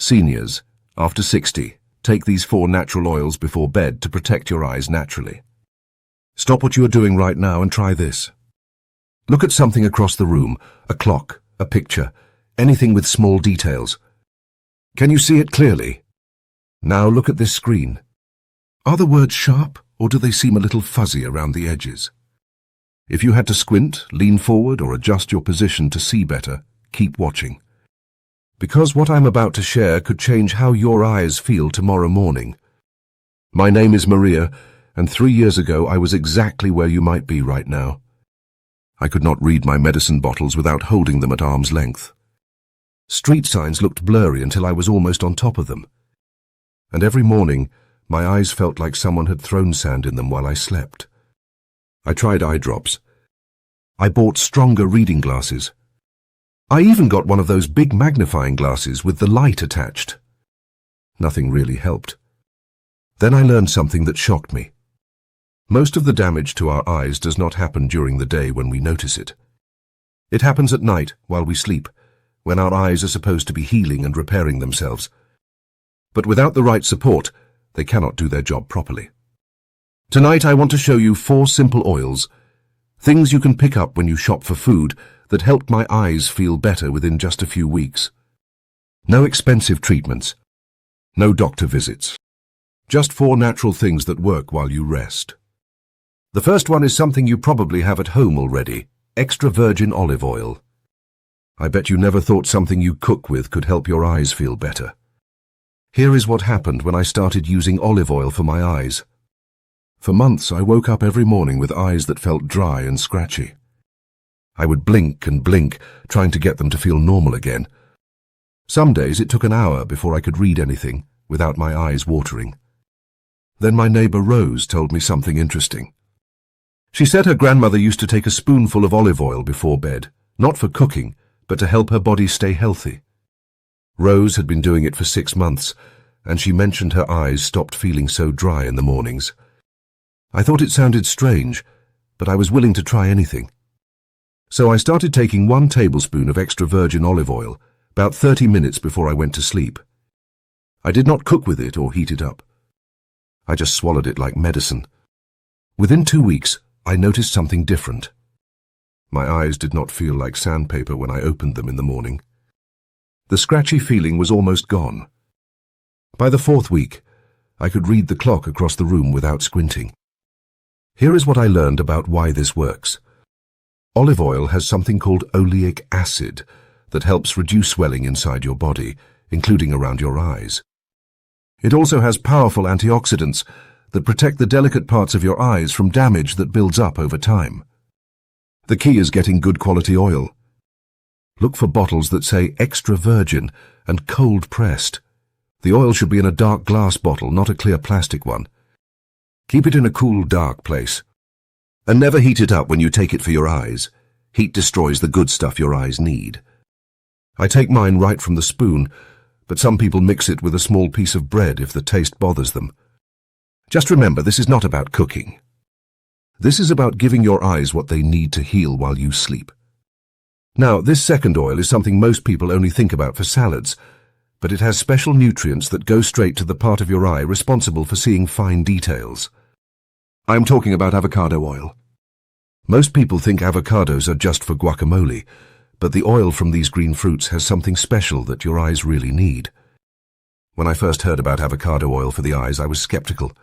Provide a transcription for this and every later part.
Seniors, after 60, take these 4 natural oils before bed to protect your eyes naturally. Stop what you are doing right now and try this. Look at something across the room, a clock, a picture, anything with small details. Can you see it clearly? Now look at this screen. Are the words sharp, or do they seem a little fuzzy around the edges? If you had to squint, lean forward, or adjust your position to see better, keep watching. Because what I'm about to share could change how your eyes feel tomorrow morning. My name is Maria, and 3 years ago I was exactly where you might be right now. I could not read my medicine bottles without holding them at arm's length. Street signs looked blurry until I was almost on top of them. And every morning, my eyes felt like someone had thrown sand in them while I slept. I tried eye drops. I bought stronger reading glasses. I even got one of those big magnifying glasses with the light attached. Nothing really helped. Then I learned something that shocked me. Most of the damage to our eyes does not happen during the day when we notice it. It happens at night while we sleep, when our eyes are supposed to be healing and repairing themselves. But without the right support, they cannot do their job properly. Tonight I want to show you 4 simple oils, things you can pick up when you shop for food that helped my eyes feel better within just a few weeks. No expensive treatments, no doctor visits. Just 4 natural things that work while you rest. The first one is something you probably have at home already, extra virgin olive oil. I bet you never thought something you cook with could help your eyes feel better. Here is what happened when I started using olive oil for my eyes. For months I woke up every morning with eyes that felt dry and scratchy. I would blink and blink, trying to get them to feel normal again. Some days it took an hour before I could read anything without my eyes watering. Then my neighbor Rose told me something interesting. She said her grandmother used to take a spoonful of olive oil before bed, not for cooking, but to help her body stay healthy. Rose had been doing it for 6 months, and she mentioned her eyes stopped feeling so dry in the mornings. I thought it sounded strange, but I was willing to try anything. So I started taking 1 tablespoon of extra virgin olive oil, about 30 minutes before I went to sleep. I did not cook with it or heat it up. I just swallowed it like medicine. Within 2 weeks, I noticed something different. My eyes did not feel like sandpaper when I opened them in the morning. The scratchy feeling was almost gone. By the 4th week, I could read the clock across the room without squinting. Here is what I learned about why this works. Olive oil has something called oleic acid that helps reduce swelling inside your body, including around your eyes. It also has powerful antioxidants that protect the delicate parts of your eyes from damage that builds up over time. The key is getting good quality oil. Look for bottles that say extra virgin and cold pressed. The oil should be in a dark glass bottle, not a clear plastic one. Keep it in a cool, dark place. And never heat it up when you take it for your eyes. Heat destroys the good stuff your eyes need. I take mine right from the spoon, but some people mix it with a small piece of bread if the taste bothers them. Just remember, this is not about cooking. This is about giving your eyes what they need to heal while you sleep. Now, this second oil is something most people only think about for salads, but it has special nutrients that go straight to the part of your eye responsible for seeing fine details. I'm talking about avocado oil. Most people think avocados are just for guacamole, but the oil from these green fruits has something special that your eyes really need. When I first heard about avocado oil for the eyes, I was skeptical.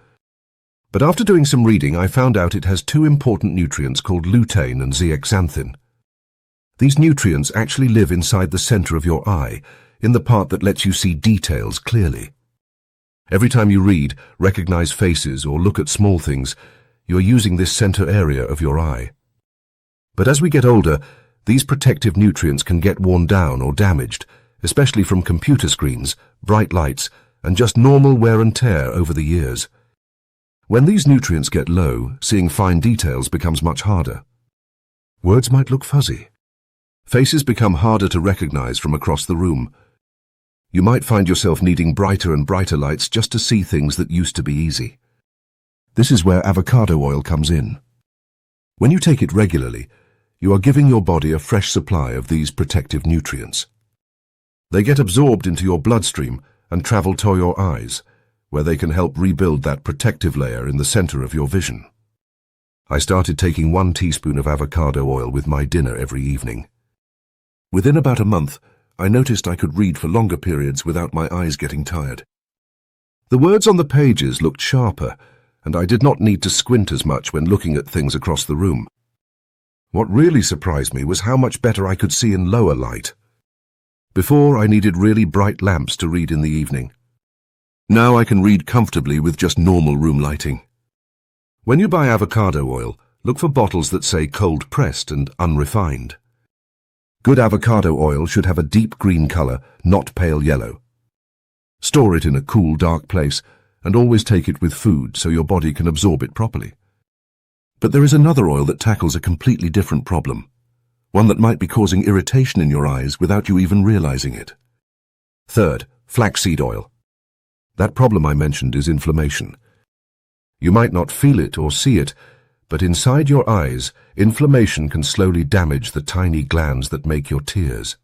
But after doing some reading, I found out it has 2 important nutrients called lutein and zeaxanthin. These nutrients actually live inside the center of your eye, in the part that lets you see details clearly. Every time you read, recognize faces, or look at small things, you're using this center area of your eye. But as we get older, these protective nutrients can get worn down or damaged, especially from computer screens, bright lights, and just normal wear and tear over the years. When these nutrients get low, seeing fine details becomes much harder. Words might look fuzzy. Faces become harder to recognize from across the room. You might find yourself needing brighter and brighter lights just to see things that used to be easy. This is where avocado oil comes in. When you take it regularly, you are giving your body a fresh supply of these protective nutrients. They get absorbed into your bloodstream and travel to your eyes, where they can help rebuild that protective layer in the center of your vision. I started taking 1 teaspoon of avocado oil with my dinner every evening. Within about a month, I noticed I could read for longer periods without my eyes getting tired. The words on the pages looked sharper, and I did not need to squint as much when looking at things across the room. What really surprised me was how much better I could see in lower light. Before, I needed really bright lamps to read in the evening. Now I can read comfortably with just normal room lighting. When you buy avocado oil, look for bottles that say cold-pressed and unrefined. Good avocado oil should have a deep green color, not pale yellow. Store it in a cool, dark place, and always take it with food so your body can absorb it properly. But there is another oil that tackles a completely different problem, one that might be causing irritation in your eyes without you even realizing it. Third, flaxseed oil. That problem I mentioned is inflammation. You might not feel it or see it, but inside your eyes, inflammation can slowly damage the tiny glands that make your tears.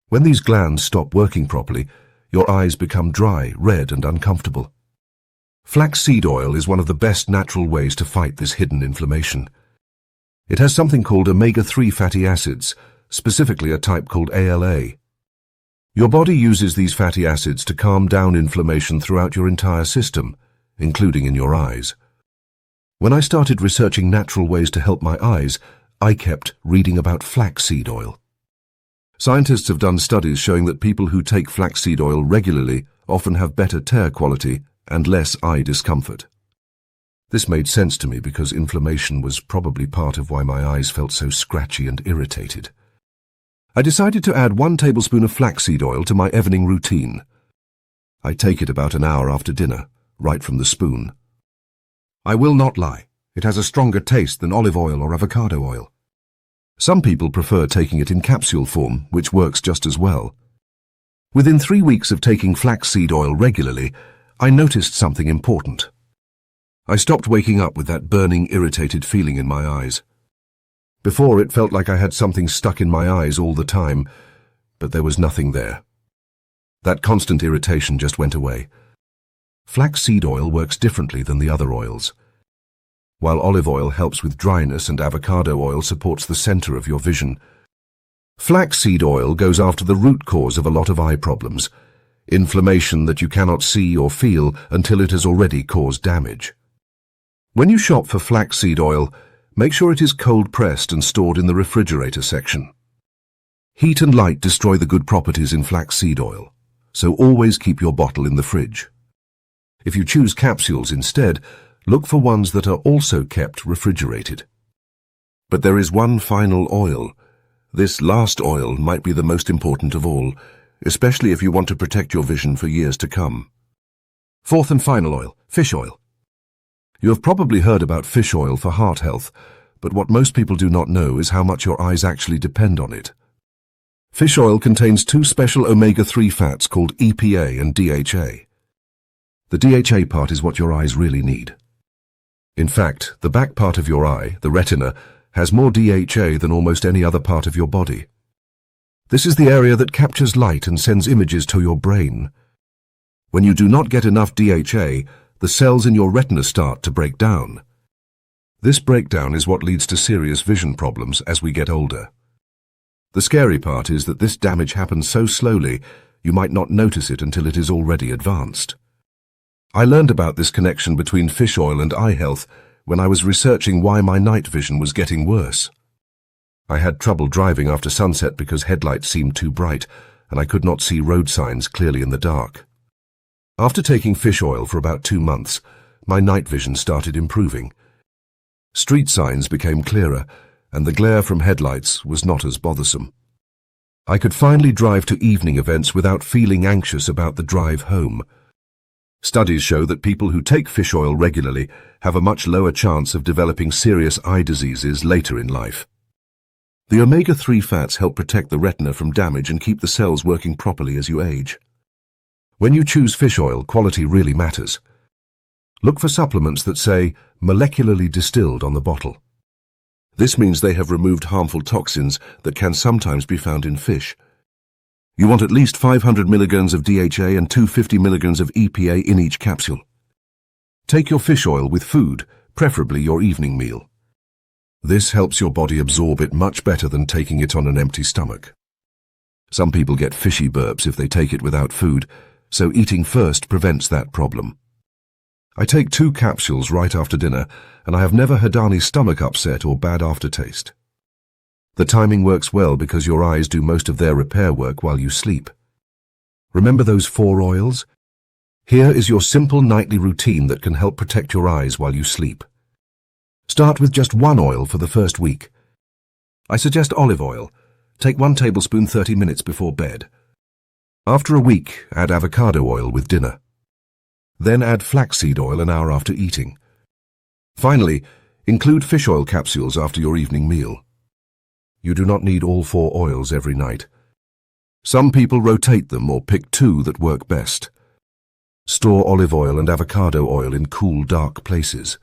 When these glands stop working properly, your eyes become dry, red, and uncomfortable. Flaxseed oil is one of the best natural ways to fight this hidden inflammation. It has something called omega-3 fatty acids, specifically a type called ALA. Your body uses these fatty acids to calm down inflammation throughout your entire system, including in your eyes. When I started researching natural ways to help my eyes, I kept reading about flaxseed oil. Scientists have done studies showing that people who take flaxseed oil regularly often have better tear quality and less eye discomfort. This made sense to me because inflammation was probably part of why my eyes felt so scratchy and irritated. I decided to add 1 tablespoon of flaxseed oil to my evening routine. I take it about an hour after dinner, right from the spoon. I will not lie, it has a stronger taste than olive oil or avocado oil. Some people prefer taking it in capsule form, which works just as well. Within 3 weeks of taking flaxseed oil regularly, I noticed something important. I stopped waking up with that burning, irritated feeling in my eyes. Before, it felt like I had something stuck in my eyes all the time, but there was nothing there. That constant irritation just went away. Flaxseed oil works differently than the other oils. While olive oil helps with dryness and avocado oil supports the center of your vision, flaxseed oil goes after the root cause of a lot of eye problems, inflammation that you cannot see or feel until it has already caused damage. When you shop for flaxseed oil, make sure it is cold-pressed and stored in the refrigerator section. Heat and light destroy the good properties in flaxseed oil, so always keep your bottle in the fridge. If you choose capsules instead, look for ones that are also kept refrigerated. But there is one final oil. This last oil might be the most important of all, especially if you want to protect your vision for years to come. Fourth and final oil, fish oil. You have probably heard about fish oil for heart health, but what most people do not know is how much your eyes actually depend on it. Fish oil contains 2 special omega-3 fats called EPA and DHA. The DHA part is what your eyes really need. In fact, the back part of your eye, the retina, has more DHA than almost any other part of your body. This is the area that captures light and sends images to your brain. When you do not get enough DHA, the cells in your retina start to break down. This breakdown is what leads to serious vision problems as we get older. The scary part is that this damage happens so slowly, you might not notice it until it is already advanced. I learned about this connection between fish oil and eye health when I was researching why my night vision was getting worse. I had trouble driving after sunset because headlights seemed too bright and I could not see road signs clearly in the dark. After taking fish oil for about 2 months, my night vision started improving. Street signs became clearer and the glare from headlights was not as bothersome. I could finally drive to evening events without feeling anxious about the drive home. Studies show that people who take fish oil regularly have a much lower chance of developing serious eye diseases later in life. The omega-3 fats help protect the retina from damage and keep the cells working properly as you age. When you choose fish oil, quality really matters. Look for supplements that say molecularly distilled on the bottle. This means they have removed harmful toxins that can sometimes be found in fish. You want at least 500 milligrams of DHA and 250 milligrams of EPA in each capsule. Take your fish oil with food, preferably your evening meal. This helps your body absorb it much better than taking it on an empty stomach. Some people get fishy burps if they take it without food, so eating first prevents that problem. I take 2 capsules right after dinner, and I have never had any stomach upset or bad aftertaste. The timing works well because your eyes do most of their repair work while you sleep. Remember those 4 oils? Here is your simple nightly routine that can help protect your eyes while you sleep. Start with just 1 oil for the first week. I suggest olive oil. Take 1 tablespoon 30 minutes before bed. After a week, add avocado oil with dinner. Then add flaxseed oil an hour after eating. Finally, include fish oil capsules after your evening meal. You do not need all 4 oils every night. Some people rotate them or pick 2 that work best. Store olive oil and avocado oil in cool, dark places.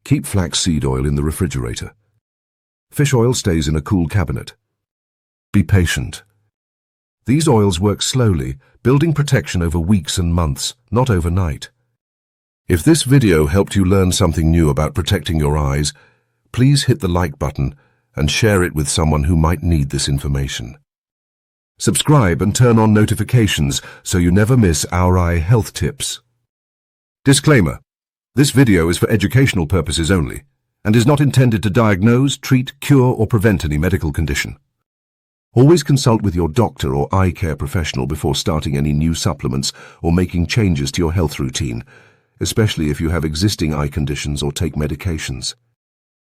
Keep flaxseed oil in the refrigerator. Fish oil stays in a cool cabinet. Be patient. These oils work slowly, building protection over weeks and months, not overnight. If this video helped you learn something new about protecting your eyes, please hit the like button and share it with someone who might need this information. Subscribe and turn on notifications so you never miss our eye health tips. Disclaimer: this video is for educational purposes only and is not intended to diagnose, treat, cure, or prevent any medical condition. Always consult with your doctor or eye care professional before starting any new supplements or making changes to your health routine, especially if you have existing eye conditions or take medications.